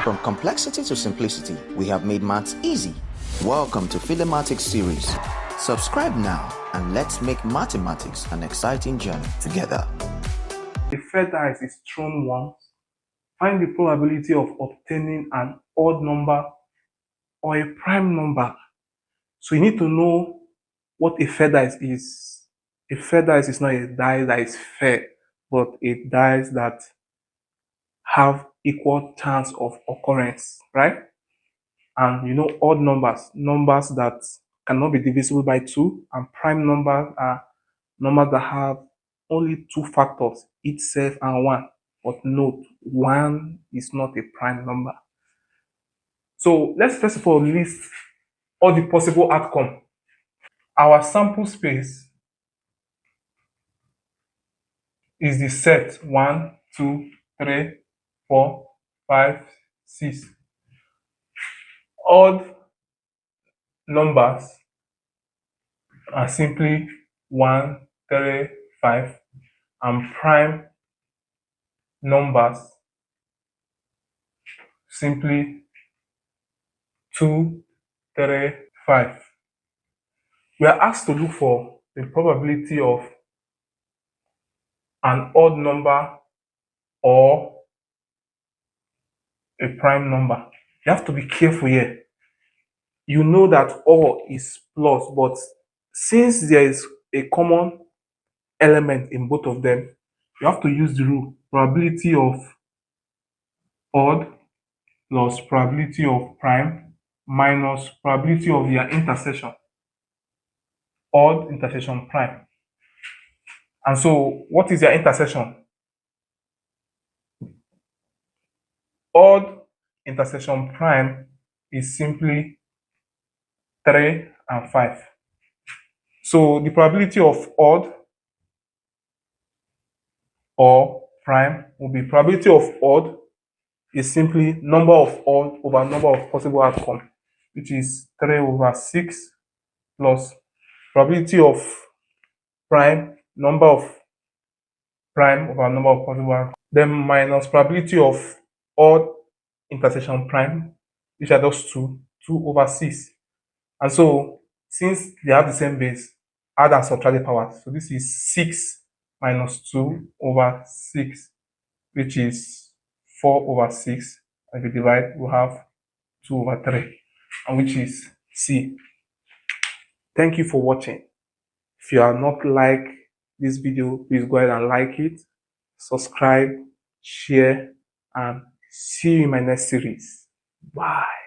From complexity to simplicity, we have made maths easy. Welcome to Philemathics series. Subscribe now and let's make mathematics an exciting journey together. If fair dice is thrown once, find the probability of obtaining an odd number or a prime number. So you need to know what a fair dice is. A fair dice is not a die that is fair, but a dice that have equal chance of occurrence, right? And you know, odd numbers that cannot be divisible by 2, and prime numbers are numbers that have only 2 factors, itself and 1. But note, 1 is not a prime number. So let's first of all list all the possible outcomes. Our sample space is the set 1, 2, 3, 4, 5, 6. Odd numbers are simply 1, 3, 5, and prime numbers simply 2, 3, 5. We are asked to look for the probability of an odd number or a prime number. You have to be careful here. You know that all is plus, but since there is a common element in both of them, you have to use the rule probability of odd plus probability of prime minus probability of their intersection, odd intersection prime. And so what is their intersection? Odd intersection prime is simply 3 and 5. So the probability of odd or prime will be probability of odd is simply number of odd over number of possible outcome, which is 3 over 6 plus probability of prime, number of prime over number of possible outcome, then minus probability of odd intersection prime, which are just 2 over 6. And so since they have the same base, add and subtract the powers. So this is 6 minus 2 over 6, which is 4 over 6. And if we divide, we'll have 2 over 3, and which is C. Thank you for watching. If you are not like this video, please go ahead and like it, subscribe, share, and see you in my next series. Bye.